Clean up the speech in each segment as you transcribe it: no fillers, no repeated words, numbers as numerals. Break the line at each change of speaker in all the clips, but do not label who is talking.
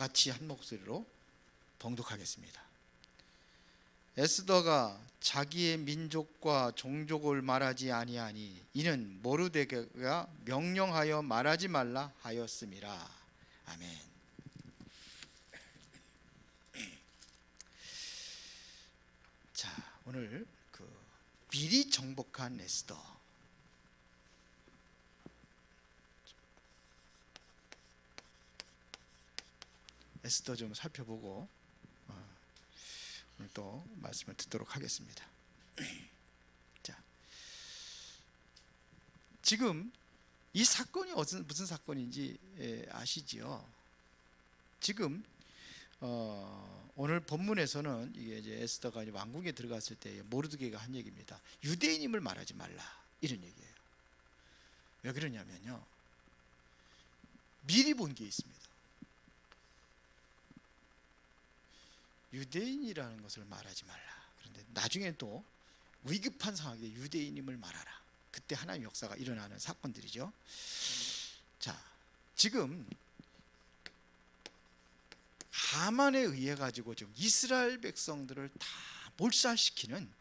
같이 한 목소리로 봉독하겠습니다. 에스더가 자기의 민족과 종족을 말하지 아니하니 이는 모르드게가 명령하여 말하지 말라 하였음이라. 아멘. 자, 오늘 미리 정복한 에스더. 에스더 좀 살펴보고 오늘 또 말씀을 듣도록 하겠습니다. 자, 지금 이 사건이 무슨 사건인지 아시지요? 지금 오늘 본문에서는 이게 이제 에스더가 왕궁에 들어갔을 때 모르드게가 한 얘기입니다. 유대인임을 말하지 말라, 이런 얘기예요. 왜 그러냐면요, 미리 본 게 있습니다. 유대인이라는 것을 말하지 말라. 그런데 나중에 또 위급한 상황에 유대인임을 말하라. 그때 하나님의 역사가 일어나는 사건들이죠. 자, 지금 하만에 의해 가지고 지금 이스라엘 백성들을 다 몰살시키는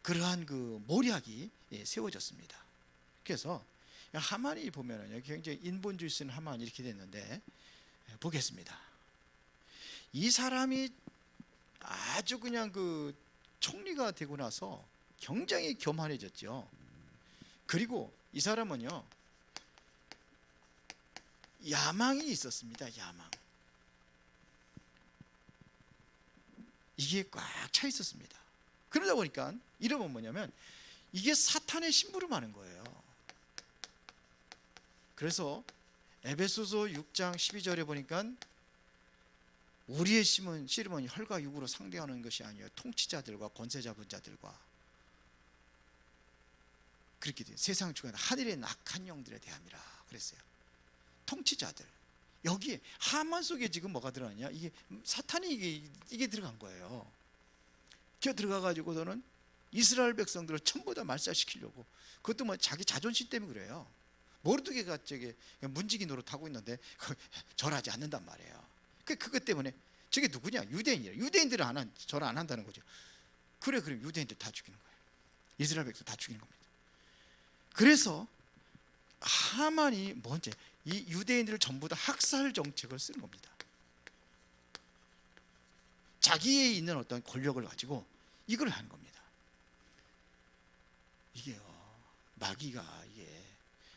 그러한 모략이 세워졌습니다. 그래서 하만이 보면은 굉장히 인본주의 쓰는 하만이 이렇게 됐는데, 보겠습니다. 이 사람이 아주 그냥 총리가 되고 나서 굉장히 교만해졌죠. 그리고 이 사람은요, 야망이 있었습니다. 야망. 이게 꽉 차 있었습니다. 그러다 보니까 이름은 뭐냐면 이게 사탄의 심부름하는 거예요. 그래서 에베소서 6장 12절에 보니까 우리의 씨름은 혈과 육으로 상대하는 것이 아니에요. 통치자들과 권세 잡은 자들과, 그렇게 돼요. 세상 중에 하늘의 악한 영들에 대함이라 그랬어요. 통치자들. 여기에 하만 속에 지금 뭐가 들어가냐? 이게 사탄이 이게 들어간 거예요. 겨 들어가 가지고서는 이스라엘 백성들을 전부 다 말살시키려고. 그것도 뭐 자기 자존심 때문에 그래요. 모르드게가 문지기 노릇하고 있는데 절하지 않는단 말이에요. 그것 때문에 저게 누구냐? 유대인이에요. 유대인들은 절 안 한다는 거죠. 그럼 유대인들 다 죽이는 거예요. 이스라엘 백성 다 죽이는 겁니다. 그래서 하만이 먼저 이 유대인들을 전부 다 학살 정책을 쓰는 겁니다. 자기에 있는 어떤 권력을 가지고 이걸 하는 겁니다. 이게요, 마귀가 이게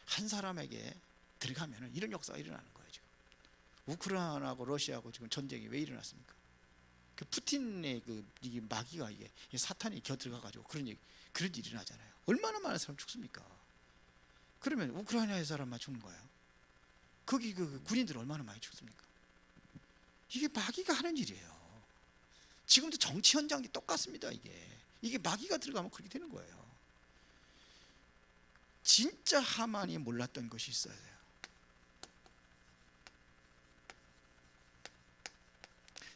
한 사람에게 들어가면 이런 역사가 일어나는 거예요. 지금 우크라이나하고 러시아하고 지금 전쟁이 왜 일어났습니까? 푸틴의 이게 마귀가 이게 사탄이 겨 들어가가지고 그런 일이 일어나잖아요. 얼마나 많은 사람 죽습니까? 그러면 우크라이나의 사람만 죽는 거예요. 거기 군인들 얼마나 많이 죽습니까? 이게 마귀가 하는 일이에요. 지금도 정치 현장이 똑같습니다. 이게 마귀가 들어가면 그렇게 되는 거예요. 진짜 하만이 몰랐던 것이 있어야 돼요.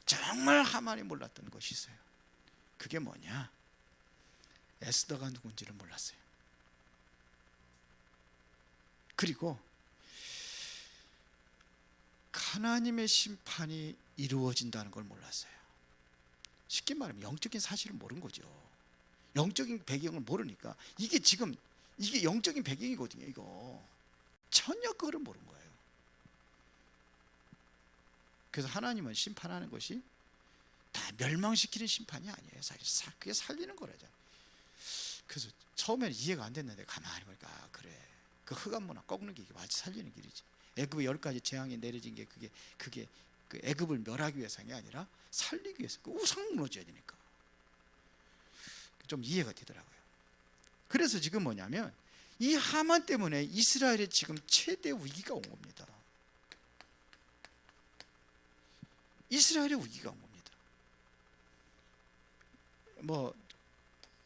정말 하만이 몰랐던 것이 있어요. 그게 뭐냐? 에스더가 누군지를 몰랐어요. 그리고 하나님의 심판이 이루어진다는 걸 몰랐어요. 쉽게 말하면 영적인 사실을 모른 거죠. 영적인 배경을 모르니까 이게 영적인 배경이거든요. 이거 전혀 그거를 모른 거예요. 그래서 하나님은 심판하는 것이 다 멸망시키는 심판이 아니에요. 사실 그게 살리는 거라잖아요. 그래서 처음에는 이해가 안 됐는데 가만히 보니까 그래, 그 흑암문화 꺾는 게 마치 살리는 길이지. 애굽에 10가지 재앙이 내려진 게 그게 애굽을 멸하기 위해서가 아니라 살리기 위해서. 우상 무너져야 되니까. 좀 이해가 되더라고요. 그래서 지금 뭐냐면 이 하만 때문에 이스라엘에 지금 최대 위기가 온 겁니다. 이스라엘의 위기가 온 겁니다.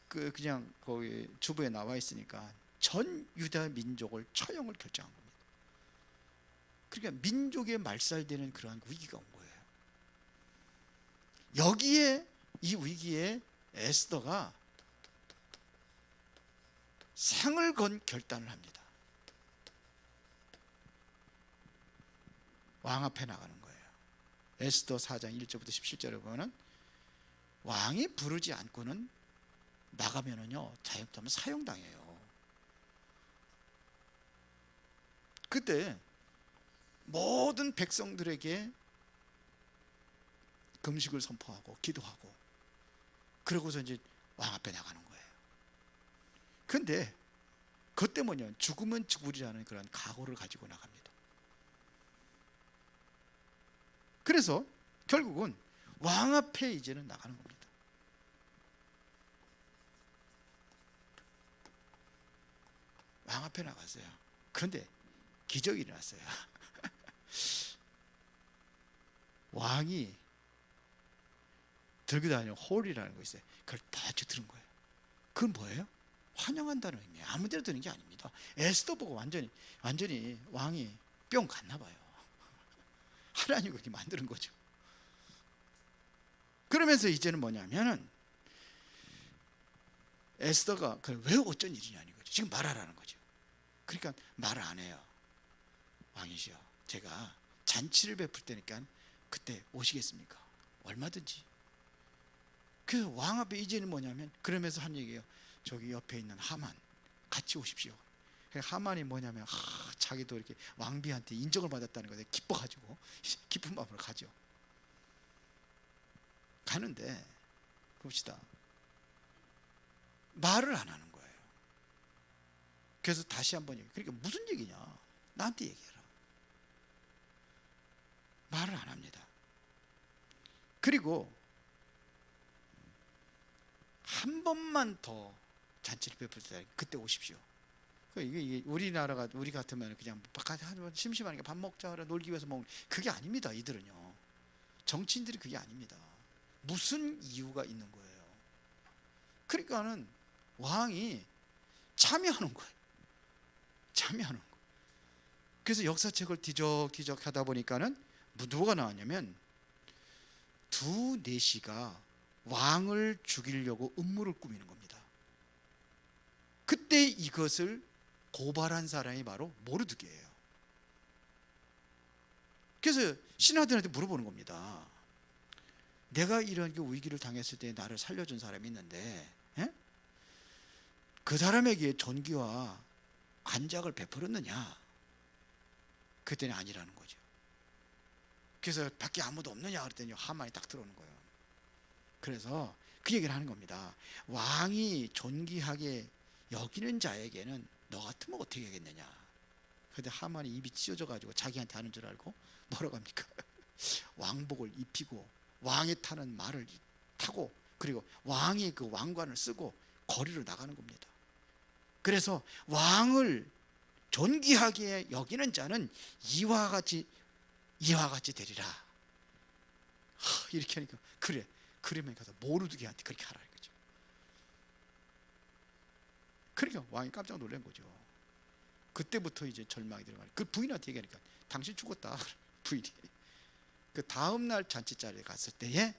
그냥 거기 주부에 나와 있으니까 전 유다 민족을 처형을 결정한 겁니다. 그러니까 민족에 말살되는 그러한 위기가 온 거예요. 여기에 이 위기에 에스더가 상을 건 결단을 합니다. 왕 앞에 나가는 거예요. 에스더 4장 1절부터 17절에 보면은 왕이 부르지 않고는 나가면은요 자영업자면 사형당해요. 그때 모든 백성들에게 금식을 선포하고 기도하고 그러고서 이제 왕 앞에 나가는 거예요. 근데 그때 뭐냐, 죽으면 죽으리라는 그런 각오를 가지고 나갑니다. 그래서 결국은 왕 앞에 이제는 나가는 겁니다. 왕 앞에 나갔어요. 그런데 기적이 일어났어요. 왕이 들고 다니는 홀이라는 거 있어요. 그걸 다 들은 거예요. 그건 뭐예요? 환영한다는 의미예요. 아무 데나 드는 게 아닙니다. 에스더 보고 완전히 왕이 뿅 갔나 봐요. 하나님이 그렇게 만드는 거죠. 그러면서 이제는 뭐냐면은 에스더가 왜 어쩐 일이냐는 거죠. 지금 말하라는 거죠. 그러니까 말을 안 해요. 왕이시여, 제가 잔치를 베풀 때니까 그때 오시겠습니까? 얼마든지. 그 왕 앞에 이제는 뭐냐면 그러면서 한 얘기예요. 저기 옆에 있는 하만 같이 오십시오. 하만이 뭐냐면 자기도 이렇게 왕비한테 인정을 받았다는 것에 기뻐가지고 기쁜 마음으로 가죠. 가는데 봅시다. 말을 안 하는 거예요. 그래서 다시 한번 얘기해요. 그러니까 무슨 얘기냐? 나한테 얘기해라. 말을 안 합니다. 그리고 한 번만 더 잔치를 베풀 때 그때 오십시오. 이게 우리나라가 우리 같으면 그냥 바깥에 심심하니까 밥 먹자 놀기 위해서 먹는 그게 아닙니다. 이들은요, 정치인들이 그게 아닙니다. 무슨 이유가 있는 거예요. 그러니까는 왕이 참여하는 거예요. 참여하는 거예요. 그래서 역사책을 뒤적뒤적 하다 보니까는 누가 나왔냐면 두 내시가 왕을 죽이려고 음모를 꾸미는 겁니다. 그때 이것을 고발한 사람이 바로 모르드게예요. 그래서 신하들한테 물어보는 겁니다. 내가 이런 위기를 당했을 때 나를 살려준 사람이 있는데 그 사람에게 존귀와 관작을 베풀었느냐? 그때는 아니라는 거죠. 그래서 밖에 아무도 없느냐 그랬더니 하만이 딱 들어오는 거예요. 그래서 그 얘기를 하는 겁니다. 왕이 존귀하게 여기는 자에게는 너 같으면 어떻게 하겠느냐. 그런데 하만이 입이 찢어져 가지고 자기한테 하는 줄 알고 뭐라고 합니까? 왕복을 입히고 왕이 타는 말을 타고 그리고 왕이 그 왕관을 쓰고 거리로 나가는 겁니다. 그래서 왕을 존귀하게 여기는 자는 이와 같이 되리라. 이렇게 하니까 그래. 그러면 가서 모르드게한테 그렇게 하라는 거죠. 그러니까 왕이 깜짝 놀란 거죠. 그때부터 이제 절망이 들어가는. 그 부인한테 얘기하니까 당신 죽었다. 부인이. 그 다음 날 잔치 자리에 갔을 때에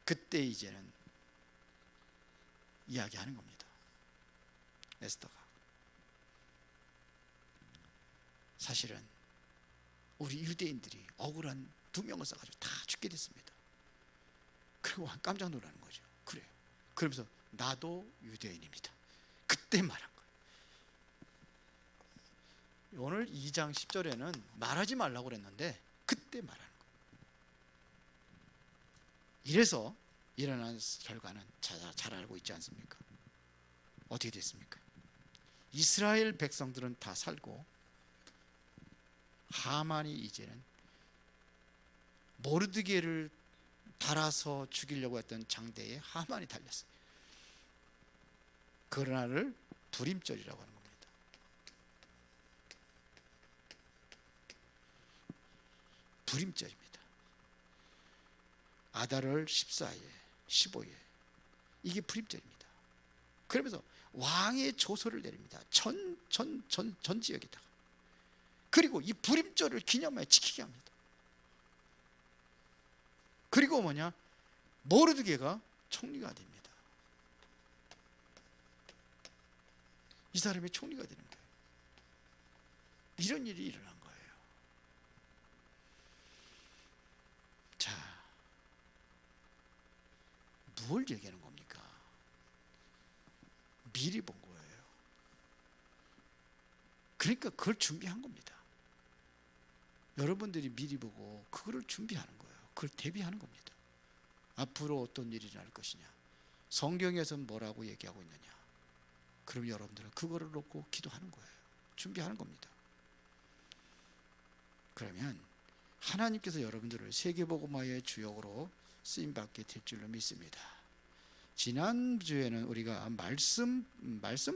그때 이제는 이야기하는 겁니다. 에스더가 사실은 우리 유대인들이 억울한 2명을 써가지고 다 죽게 됐습니다. 그리고 깜짝 놀라는 거죠. 그래요. 그러면서 나도 유대인입니다. 그때 말한 거예요. 오늘 2장 10절에는 말하지 말라고 그랬는데 그때 말하는 거예요. 이래서 일어난 결과는 잘 알고 있지 않습니까? 어떻게 됐습니까? 이스라엘 백성들은 다 살고 하만이 이제는 모르드게를 달아서 죽이려고 했던 장대에 하만이 달렸어요. 그날을 불임절이라고 하는 겁니다. 불임절입니다. 아달월 14일, 15일 이게 불임절입니다. 그러면서 왕의 조서를 내립니다. 전 지역에다가. 그리고 이 불임절을 기념하여 지키게 합니다. 그리고 뭐냐? 모르드게가 총리가 됩니다. 이 사람이 총리가 되는 거예요. 이런 일이 일어난 거예요. 뭘 얘기하는 겁니까? 미리 본 거예요. 그러니까 그걸 준비한 겁니다. 여러분들이 미리 보고 그거를 준비하는 거예요. 그걸 대비하는 겁니다. 앞으로 어떤 일이 날 것이냐, 성경에서는 뭐라고 얘기하고 있느냐, 그럼 여러분들은 그거를 놓고 기도하는 거예요. 준비하는 겁니다. 그러면 하나님께서 여러분들을 세계복음화의 주역으로 쓰임받게 될 줄로 믿습니다. 지난주에는 우리가 말씀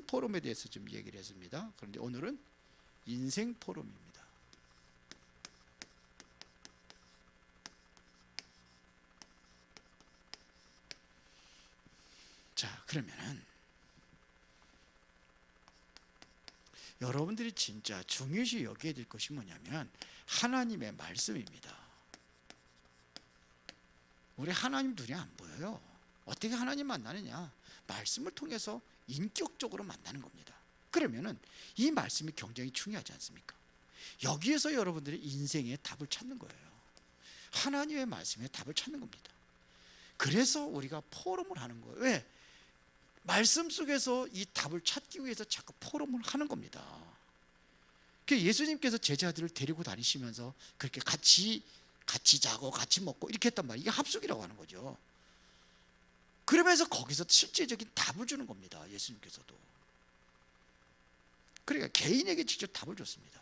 포럼에 대해서 좀 얘기를 했습니다. 그런데 오늘은 인생 포럼입니다. 자, 그러면은 여러분들이 진짜 중요시 여겨야 될 것이 뭐냐면 하나님의 말씀입니다. 우리 하나님 눈에 안 보여요. 어떻게 하나님 만나느냐? 말씀을 통해서 인격적으로 만나는 겁니다. 그러면은 이 말씀이 굉장히 중요하지 않습니까? 여기에서 여러분들이 인생의 답을 찾는 거예요. 하나님의 말씀에 답을 찾는 겁니다. 그래서 우리가 포럼을 하는 거예요. 왜? 말씀 속에서 이 답을 찾기 위해서 자꾸 포럼을 하는 겁니다. 예수님께서 제자들을 데리고 다니시면서 그렇게 같이 자고 같이 먹고 이렇게 했단 말이에요. 이게 합숙이라고 하는 거죠. 그러면서 거기서 실제적인 답을 주는 겁니다. 예수님께서도. 그러니까 개인에게 직접 답을 줬습니다.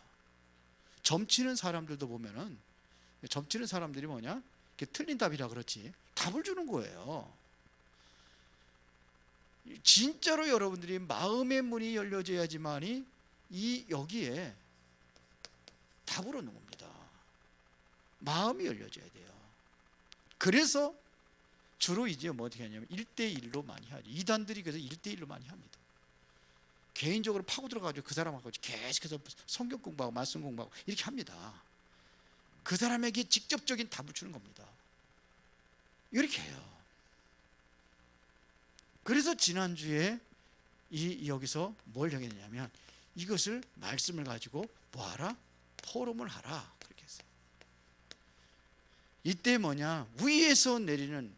점치는 사람들도 보면은, 점치는 사람들이 뭐냐? 틀린 답이라 그렇지 답을 주는 거예요. 진짜로 여러분들이 마음의 문이 열려져야지만이 여기에 답을 얻는 겁니다. 마음이 열려져야 돼요. 그래서 주로 이제 뭐 어떻게 하냐면 1대1로 많이 하죠. 이단들이 그래서 1대1로 많이 합니다. 개인적으로 파고 들어가지고 그 사람하고 계속해서 성경 공부하고 말씀 공부하고 이렇게 합니다. 그 사람에게 직접적인 답을 주는 겁니다. 이렇게 해요. 그래서 지난주에 여기서 뭘 얘기했냐면 이것을 말씀을 가지고 뭐하라? 포럼을 하라. 그렇게 했어요. 이때 뭐냐? 위에서 내리는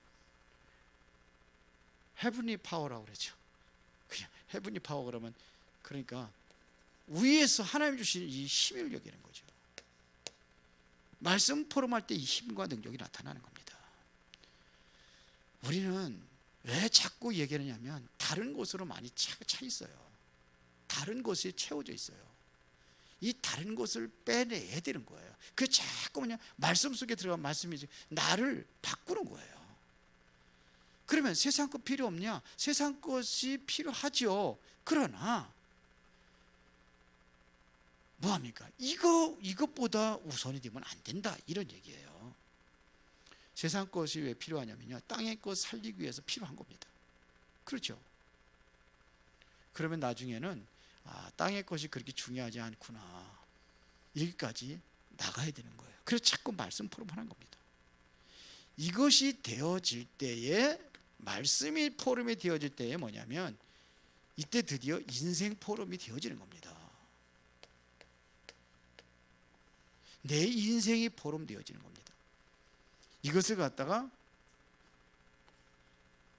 헤븐리 파워라고 그러죠. 그냥 헤븐리 파워 그러면 그러니까 위에서 하나님 주신 이 힘을 여기는 거죠. 말씀 포럼할 때 이 힘과 능력이 나타나는 겁니다. 우리는 왜 자꾸 얘기하냐면 다른 곳으로 많이 차 있어요. 다른 곳에 채워져 있어요. 이 다른 곳을 빼내야 되는 거예요. 그 자꾸 그냥 말씀 속에 들어간 말씀이 나를 바꾸는 거예요. 그러면 세상 것 필요 없냐? 세상 것이 필요하죠. 그러나 뭐합니까? 이것보다 우선이 되면 안 된다 이런 얘기예요. 세상 것이 왜 필요하냐면요, 땅의 것 살리기 위해서 필요한 겁니다. 그렇죠? 그러면 나중에는 땅의 것이 그렇게 중요하지 않구나, 여기까지 나가야 되는 거예요. 그래서 자꾸 말씀 포럼을 하는 겁니다. 이것이 되어질 때에, 말씀이 포럼이 되어질 때에 뭐냐면 이때 드디어 인생 포럼이 되어지는 겁니다. 내 인생이 포럼 되어지는 겁니다. 이것을 갖다가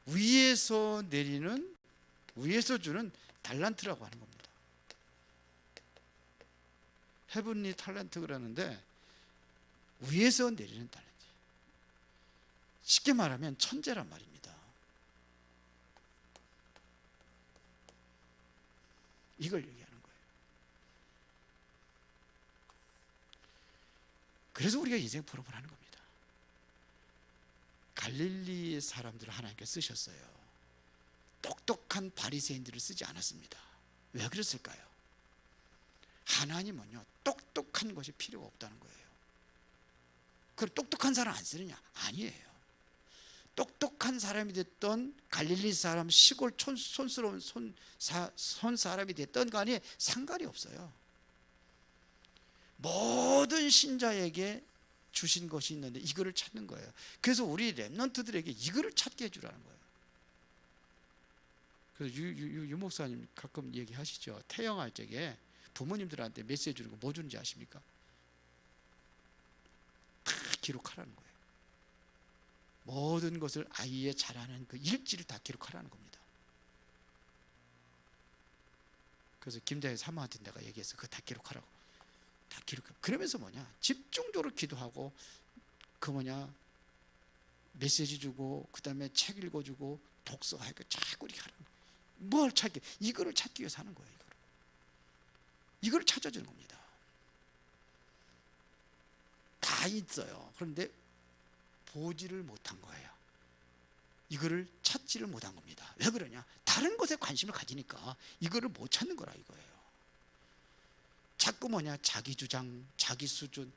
위에서 주는 달란트라고 하는 겁니다. 헤븐리 탤런트 그러는데 위에서 내리는 달란트. 쉽게 말하면 천재란 말입니다. 이걸 얘기하는 거예요. 그래서 우리가 인생 포럼을 하는 겁니다. 갈릴리 사람들을 하나님께 쓰셨어요. 똑똑한 바리새인들을 쓰지 않았습니다. 왜 그랬을까요? 하나님은요, 똑똑한 것이 필요가 없다는 거예요. 그럼 똑똑한 사람 안 쓰느냐? 아니에요. 똑똑한 사람이 됐던 갈릴리 사람, 시골 촌스러운 손 사람이 됐던 간에 상관이 없어요. 모든 신자에게 주신 것이 있는데 이거를 찾는 거예요. 그래서 우리 렘넌트들에게 이거를 찾게 해주라는 거예요. 그래서 유 목사님 가끔 얘기하시죠. 태영할 적에 부모님들한테 메시지 주는 거 뭐 주는지 아십니까? 다 기록하라는 거예요. 모든 것을 아이의 자라는 그 일지를 다 기록하라는 겁니다. 그래서 김대현 사모한테 내가 얘기해서 그거 다 기록하라고. 다 기록하고. 그러면서 집중적으로 기도하고 메시지 주고 그다음에 책 읽어주고 독서하고 자꾸 이렇게 하는 거예요. 뭘 찾기? 이거를 찾기 위해서 하는 거예요. 이걸 찾아주는 겁니다. 다 있어요. 그런데 보지를 못한 거예요. 이거를 찾지를 못한 겁니다. 왜 그러냐? 다른 것에 관심을 가지니까 이거를 못 찾는 거라 이거예요. 자꾸 자기 주장, 자기 수준.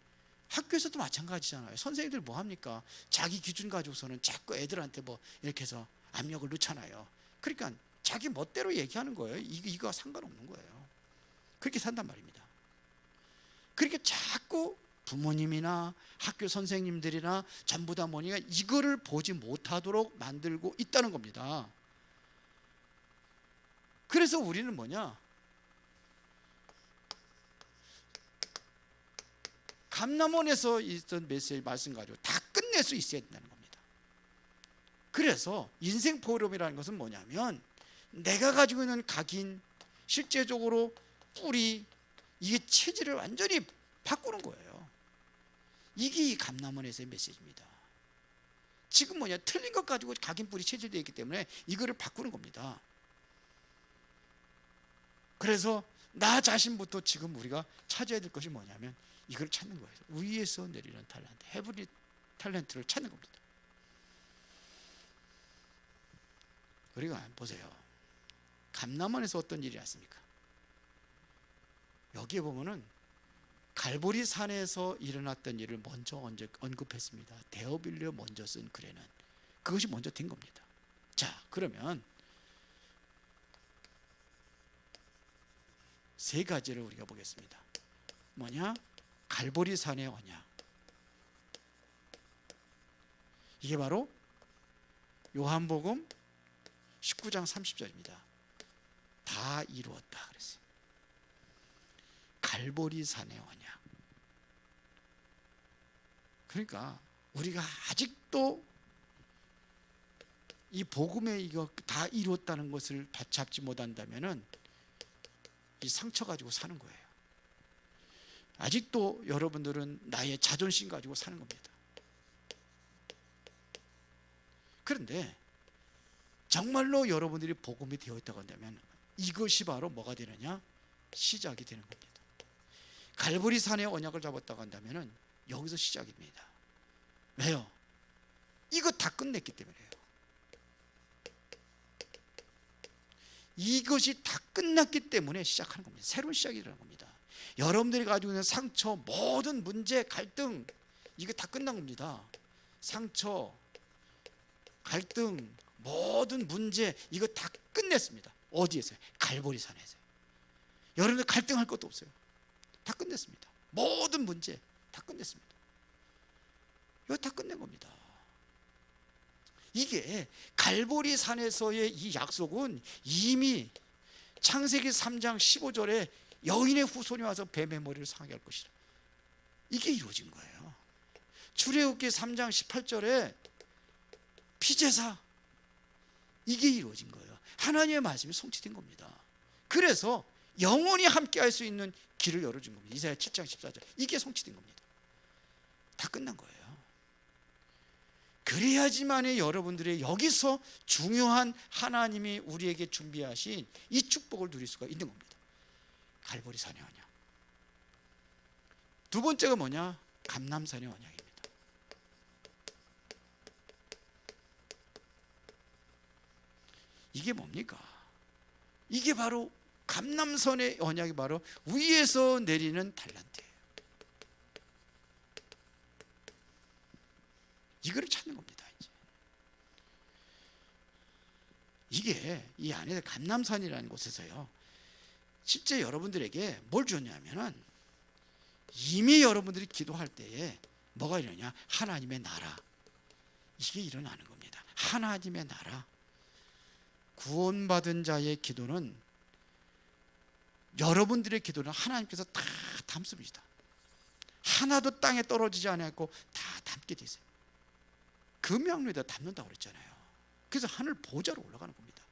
학교에서도 마찬가지잖아요. 선생님들 뭐 합니까? 자기 기준 가지고서는 자꾸 애들한테 이렇게 해서 압력을 넣잖아요. 그러니까 자기 멋대로 얘기하는 거예요. 이거 상관없는 거예요. 그렇게 산단 말입니다. 그렇게 자꾸 부모님이나 학교 선생님들이나 전부 다 이거를 보지 못하도록 만들고 있다는 겁니다. 그래서 우리는 감남원에서 있던 메시지 말씀 가지고 다 끝낼 수 있어야 된다는 겁니다. 그래서 인생 포럼이라는 것은 뭐냐면 내가 가지고 있는 각인, 실제적으로 뿌리, 이게 체질을 완전히 바꾸는 거예요. 이게 이 감남원에서의 메시지입니다. 지금 틀린 것 가지고 각인 뿌리 체질되어 있기 때문에 이거를 바꾸는 겁니다. 그래서 나 자신부터 지금 우리가 찾아야 될 것이 뭐냐면 이걸 찾는 거예요. 위에서 내리는 탤런트, 헤브리 탤런트를 찾는 겁니다. 우리가 보세요. 감남원에서 어떤 일이 났습니까? 여기에 보면은 갈보리 산에서 일어났던 일을 먼저 언급했습니다. 데어빌려 먼저 쓴 글에는 그것이 먼저 된 겁니다. 자, 그러면 세 가지를 우리가 보겠습니다. 갈보리 산의 언약. 이게 바로 요한복음 19장 30절입니다. 다 이루었다 그랬어요. 갈보리 산의 언약. 그러니까 우리가 아직도 이 복음에 이거 다 이루었다는 것을 잡지 못한다면은 이 상처 가지고 사는 거예요. 아직도 여러분들은 나의 자존심 가지고 사는 겁니다. 그런데 정말로 여러분들이 복음이 되어 있다고 한다면 이것이 바로 뭐가 되느냐? 시작이 되는 겁니다. 갈보리 산의 언약을 잡았다고 한다면 여기서 시작입니다. 왜요? 이거 다 끝냈기 때문에요. 이것이 다 끝났기 때문에 시작하는 겁니다. 새로운 시작이라는 겁니다. 여러분들이 가지고 있는 상처, 모든 문제, 갈등, 이거 다 끝난 겁니다. 상처, 갈등, 모든 문제, 이거 다 끝냈습니다. 어디에서요? 갈보리 산에서요. 여러분들 갈등할 것도 없어요. 다 끝냈습니다. 모든 문제 다 끝냈습니다. 이거 다 끝낸 겁니다. 이게 갈보리 산에서의 이 약속은 이미 창세기 3장 15절에 여인의 후손이 와서 뱀의 머리를 상하게 할 것이라. 이게 이루어진 거예요. 출애굽기 3장 18절에 피제사, 이게 이루어진 거예요. 하나님의 말씀이 성취된 겁니다. 그래서 영원히 함께 할 수 있는 길을 열어준 겁니다. 이사야 7장 14절, 이게 성취된 겁니다. 다 끝난 거예요. 그래야지만 여러분들의 여기서 중요한 하나님이 우리에게 준비하신 이 축복을 누릴 수가 있는 겁니다. 갈보리 산의 언약. 두 번째가 뭐냐? 감람산의 언약입니다. 이게 뭡니까? 이게 바로 감람산의 언약이 바로 위에서 내리는 탤런트예요. 이거를 찾는 겁니다. 이게 이 안에 감람산이라는 곳에서요, 실제 여러분들에게 뭘 줬냐면은 이미 여러분들이 기도할 때에 뭐가 일어나냐? 하나님의 나라, 이게 일어나는 겁니다. 하나님의 나라. 구원받은 자의 기도는, 여러분들의 기도는 하나님께서 다 담습니다. 하나도 땅에 떨어지지 않았고 다 담게 되세요. 금양로에다 담는다고 그랬잖아요. 그래서 하늘 보좌로 올라가는 겁니다.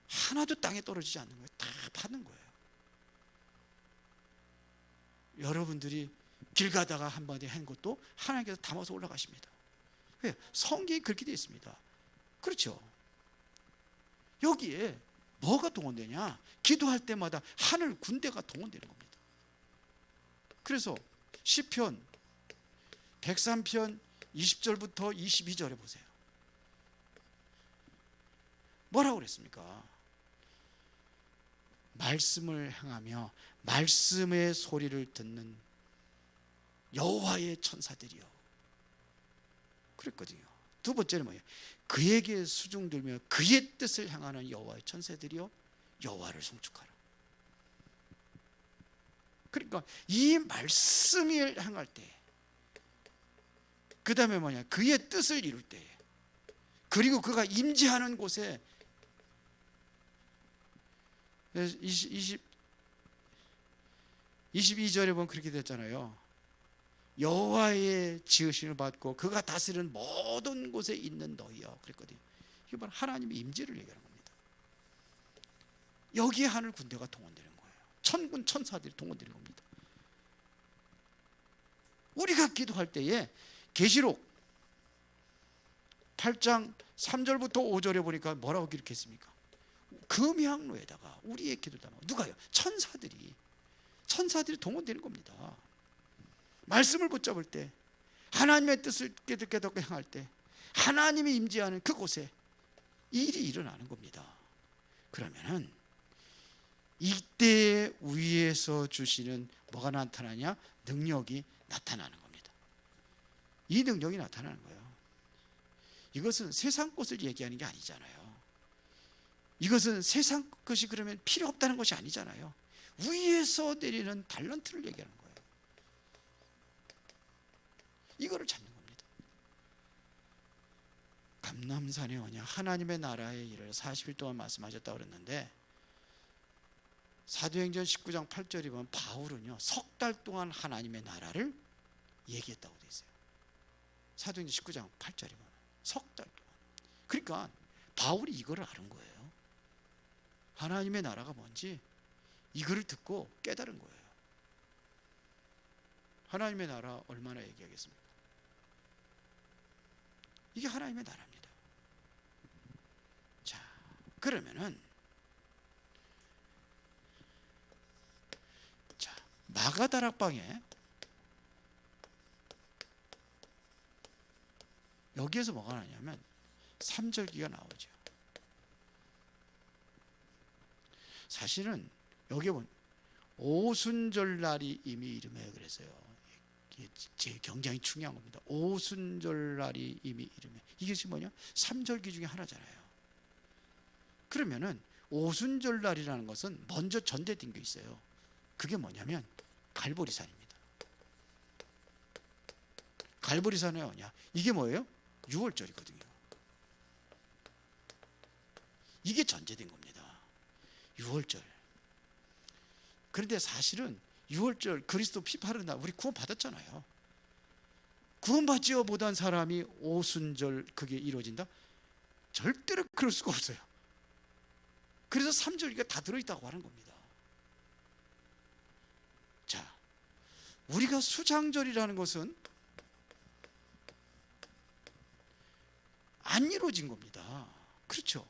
하나도 땅에 떨어지지 않는 거예요. 다 받는 거예요. 여러분들이 길 가다가 한마디 한 것도 하나님께서 담아서 올라가십니다. 왜? 성경이 그렇게 되어 있습니다. 그렇죠. 여기에 뭐가 동원되냐? 기도할 때마다 하늘 군대가 동원되는 겁니다. 그래서 시편 103편 20절부터 22절에 보세요. 뭐라고 그랬습니까? 말씀을 행하며 말씀의 소리를 듣는 여호와의 천사들이요. 그랬거든요. 두 번째는 뭐예요? 그에게 수중 들며 그의 뜻을 향하는 여호와의 천사들이요 여호와를 송축하라. 그러니까 이 말씀을 행할 때, 그 다음에 뭐냐, 그의 뜻을 이룰 때, 그리고 그가 임재하는 곳에 22절에 보면 그렇게 됐잖아요. 여호와의 지으심을 받고 그가 다스리는 모든 곳에 있는 너희여 그랬거든요. 이게 바로 하나님의 임재를 얘기하는 겁니다. 여기에 하늘 군대가 동원되는 거예요. 천군 천사들이 동원되는 겁니다. 우리가 기도할 때에 계시록 8장 3절부터 5절에 보니까 뭐라고 기록했습니까? 금향로에다가 우리의 기도 담아. 누가요? 천사들이 동원되는 겁니다. 말씀을 붙잡을 때, 하나님의 뜻을 깨닫게 행할 때, 하나님이 임재하는 그곳에 일이 일어나는 겁니다. 그러면은 이때 위에서 주시는 뭐가 나타나냐? 능력이 나타나는 겁니다. 이 능력이 나타나는 거예요. 이것은 세상 것을 얘기하는 게 아니잖아요. 이것은 세상 것이 그러면 필요 없다는 것이 아니잖아요. 위에서 내리는 달란트를 얘기하는 거예요. 이거를 찾는 겁니다. 감람산의 언약, 하나님의 나라의 일을 40일 동안 말씀하셨다고 그랬는데, 사도행전 19장 8절에 보면 바울은요, 석 달 동안 하나님의 나라를 얘기했다고 되어 있어요. 사도행전 19장 8절에 보면 석 달 동안. 그러니까 바울이 이거를 아는 거예요. 하나님의 나라가 뭔지 이거를 듣고 깨달은 거예요. 하나님의 나라 얼마나 얘기하겠습니까? 이게 하나님의 나라입니다. 자, 그러면은 자, 마가다락방에 여기에서 뭐가 나냐면 3절기가 나오죠. 사실은 여기 보면 오순절날이 이미 이름에 그래서요. 이게 굉장히 중요한 겁니다. 오순절날이 이미 이름에. 이것이 뭐냐? 3절기 중에 하나잖아요. 그러면은 오순절날이라는 것은 먼저 전제된 게 있어요. 그게 뭐냐면 갈보리산입니다. 갈보리산은 뭐냐? 이게 뭐예요? 6월절이거든요. 이게 전제된 겁니다. 6월절. 그런데 사실은 6월절 그리스도 피 바르는 날 우리 구원 받았잖아요. 구원받지어 못한 사람이 오순절 그게 이루어진다? 절대로 그럴 수가 없어요. 그래서 3절기가 다 들어있다고 하는 겁니다. 자, 우리가 수장절이라는 것은 안 이루어진 겁니다. 그렇죠?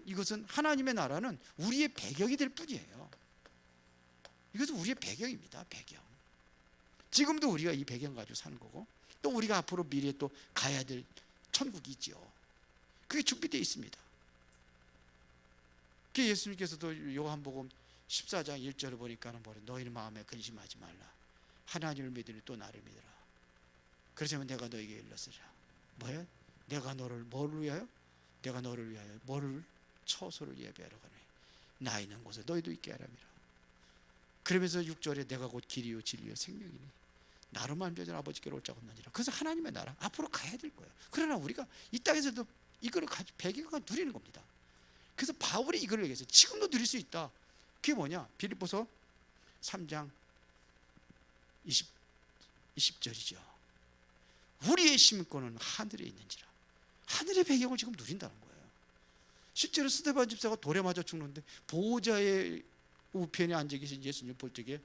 이것은 하나님의 나라는 우리의 배경이 될 뿐이에요. 이것은 우리의 배경입니다. 배경. 지금도 우리가 이 배경 가지고 사는 거고, 또 우리가 앞으로 미래에 또 가야 될 천국이 있죠. 그게 준비되어 있습니다. 그 예수님께서도 요한복음 14장 1절을 보니까는 뭐래? 너희는 마음에 근심하지 말라. 하나님을 믿으니 또 나를 믿으라. 그러자면 내가 너에게 일렀으리라. 뭐예요? 내가 너를 뭐를 위하여? 내가 너를 위하여 뭐를? 처소를 예배하러 가네. 나 있는 곳에 너희도 있게 하라미라. 그러면서 6절에 내가 곧 길이요 진리요 생명이니 나로만 변전 아버지께로 올 자가 없느니라. 그래서 하나님의 나라 앞으로 가야 될 거예요. 그러나 우리가 이 땅에서도 이거를 가지고 배경을 누리는 겁니다. 그래서 바울이 이걸 얘기했어요. 지금도 누릴 수 있다. 그게 뭐냐? 빌립보서 3장 20절이죠. 우리의 시민권은 하늘에 있는지라. 하늘의 배경을 지금 누린다는 거예요. 실제로 스데반 집사가 돌에 맞아 죽는데 보호자의 우편에 앉아 계신 예수님 볼 적에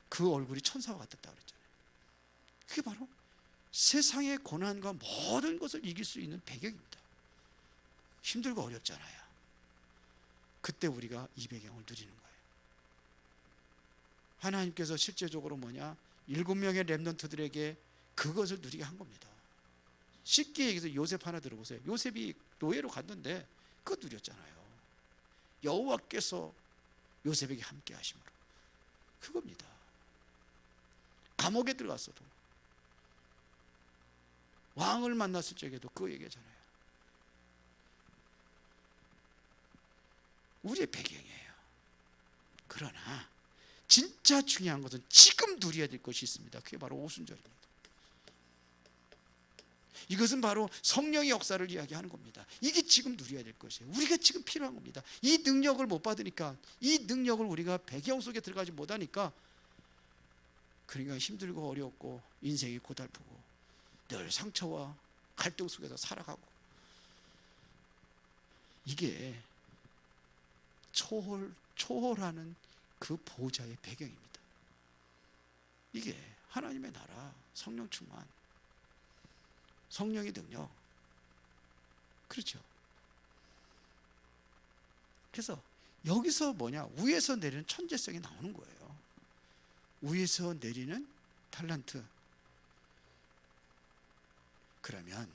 그 얼굴이 천사와 같았다 그랬잖아요. 그게 바로 세상의 고난과 모든 것을 이길 수 있는 배경입니다. 힘들고 어렵잖아요. 그때 우리가 이 배경을 누리는 거예요. 하나님께서 실제적으로 7명의 렘넌트들에게 그것을 누리게 한 겁니다. 쉽게 얘기해서 요셉 하나 들어보세요. 요셉이 노예로 갔는데 그거 누렸잖아요. 여호와께서 요셉에게 함께 하심으로. 그겁니다. 감옥에 들어갔어도 왕을 만났을 적에도 그 얘기잖아요. 우리의 배경이에요. 그러나 진짜 중요한 것은 지금 누려야 될 것이 있습니다. 그게 바로 오순절입니다. 이것은 바로 성령의 역사를 이야기하는 겁니다. 이게 지금 누려야 될 것이에요. 우리가 지금 필요한 겁니다. 이 능력을 못 받으니까, 이 능력을 우리가 배경 속에 들어가지 못하니까, 그러니까 힘들고 어렵고 인생이 고달프고 늘 상처와 갈등 속에서 살아가고, 이게 초월하는 그 보호자의 배경입니다. 이게 하나님의 나라, 성령 충만, 성령의 능력. 그렇죠. 그래서 여기서 위에서 내리는 천재성이 나오는 거예요. 위에서 내리는 탤런트. 그러면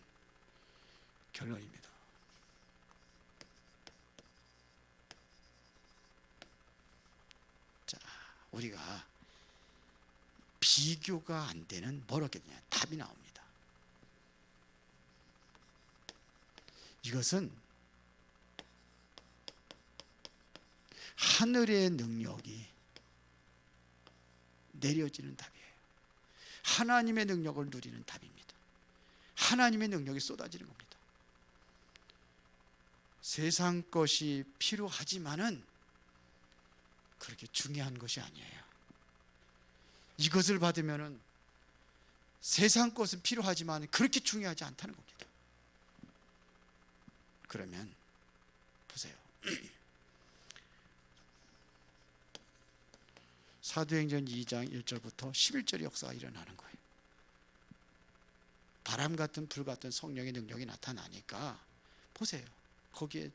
결론입니다. 자, 우리가 비교가 안 되는 뭘 얻겠냐? 답이 나옵니다. 이것은 하늘의 능력이 내려지는 답이에요. 하나님의 능력을 누리는 답입니다. 하나님의 능력이 쏟아지는 겁니다. 세상 것이 필요하지만은 그렇게 중요한 것이 아니에요. 이것을 받으면은 세상 것은 필요하지만 그렇게 중요하지 않다는 겁니다. 그러면 보세요. 사도행전 2장 1절부터 11절의 역사가 일어나는 거예요. 바람 같은 불 같은 성령의 능력이 나타나니까 보세요. 거기에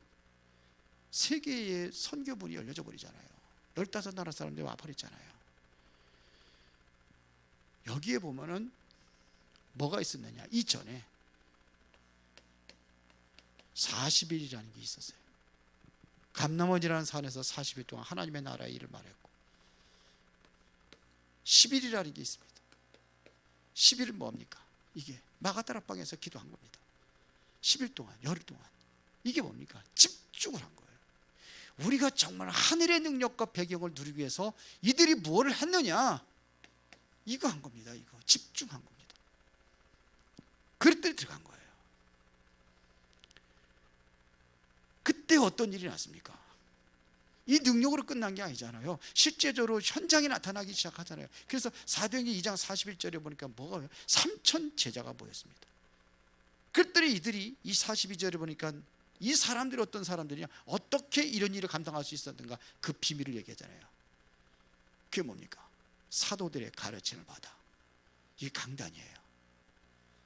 세 개의 선교문이 열려져 버리잖아요. 15나라 사람들이 와버렸잖아요. 여기에 보면은 뭐가 있었느냐? 이전에 40일이라는 게 있었어요. 감람원이라는 산에서 40일 동안 하나님의 나라의 일을 말했고, 10일이라는 게 있습니다. 10일은 뭡니까? 이게 마가다락방에서 기도한 겁니다. 10일 동안, 열흘 동안. 이게 뭡니까? 집중을 한 거예요. 우리가 정말 하늘의 능력과 배경을 누리기 위해서 이들이 무엇을 했느냐? 이거 한 겁니다. 이거 집중한 겁니다. 그랬더니 들어간 거예요. 그때 어떤 일이 났습니까? 이 능력으로 끝난 게 아니잖아요. 실제적으로 현장에 나타나기 시작하잖아요. 그래서 사도행전 2장 41절에 보니까 뭐가 3천 제자가 모였습니다. 그랬더니 이들이 이 42절에 보니까 이 사람들이 어떤 사람들이냐, 어떻게 이런 일을 감당할 수 있었는가, 그 비밀을 얘기하잖아요. 그게 뭡니까? 사도들의 가르침을 받아. 이게 강단이에요.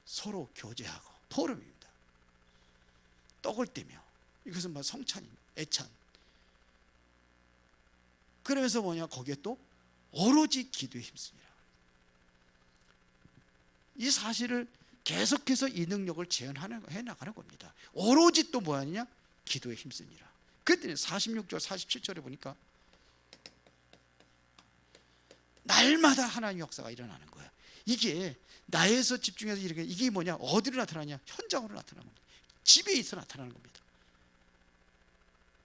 서로 교제하고 포럼입니다. 떡을 떼며, 이것은 성찬입니다. 애찬. 그러면서 거기에 또 오로지 기도에 힘쓰니라. 이 사실을 계속해서 이 능력을 재현해 나가는 겁니다. 오로지 또 뭐하느냐? 기도에 힘쓰니라. 그랬더니 46절 47절에 보니까 날마다 하나님의 역사가 일어나는 거야. 이게 나에서 집중해서 이렇게, 이게 뭐냐? 어디로 나타나냐? 현장으로 나타나는 겁니다. 집에 있어 나타나는 겁니다.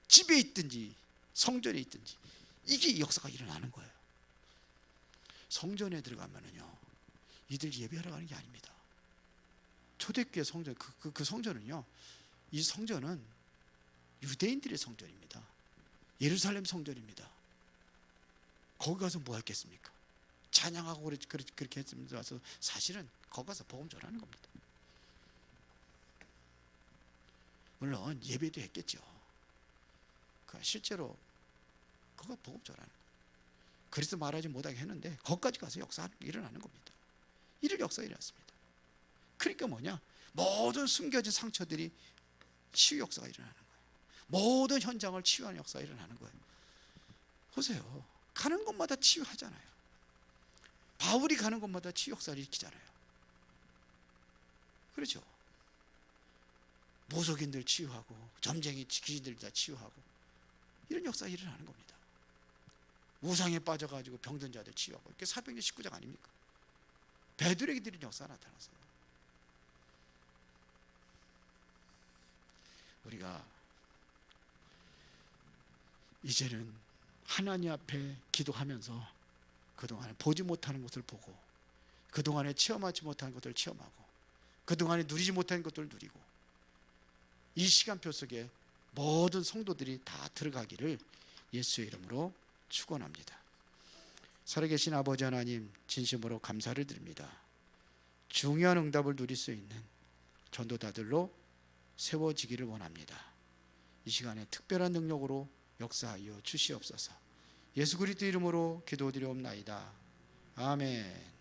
집에 있든지 성전에 있든지 이게 역사가 일어나는 거예요. 성전에 들어가면은요, 이들 예배하러 가는 게 아닙니다. 초대교회 성전, 그 성전은요, 이 성전은 유대인들의 성전입니다. 예루살렘 성전입니다. 거기 가서 뭐 했겠습니까? 찬양하고 그렇게 했으면서 와서 사실은 거기 가서 복음 전하는 겁니다. 물론 예배도 했겠죠. 실제로 그거 복음 전하는 거예요. 그리스도 말하지 못하게 했는데 거기까지 가서 역사가 일어나는 겁니다. 이를 역사가 일어났습니다. 그러니까 뭐냐? 모든 숨겨진 상처들이 치유 역사가 일어나는 거예요. 모든 현장을 치유하는 역사가 일어나는 거예요. 보세요. 가는 곳마다 치유하잖아요. 바울이 가는 곳마다 치유 역사를 일으키잖아요. 그렇죠? 모속인들 치유하고 점쟁이 귀신들 다 치유하고 이런 역사가 일어나는 겁니다. 우상에 빠져가지고 병든 자들 치유하고 이게 사도행전 19장 아닙니까? 베드로에게 이런 역사가 나타났어요. 우리가 이제는 하나님 앞에 기도하면서 그동안에 보지 못하는 것을 보고 그동안에 체험하지 못한 것들을 체험하고 그동안에 누리지 못한 것들을 누리고 이 시간표 속에 모든 성도들이 다 들어가기를 예수의 이름으로 축원합니다. 살아계신 아버지 하나님, 진심으로 감사를 드립니다. 중요한 응답을 누릴 수 있는 전도자들로 세워지기를 원합니다. 이 시간에 특별한 능력으로 역사하여 주시옵소서. 예수 그리스도 이름으로 기도드리옵나이다. 아멘.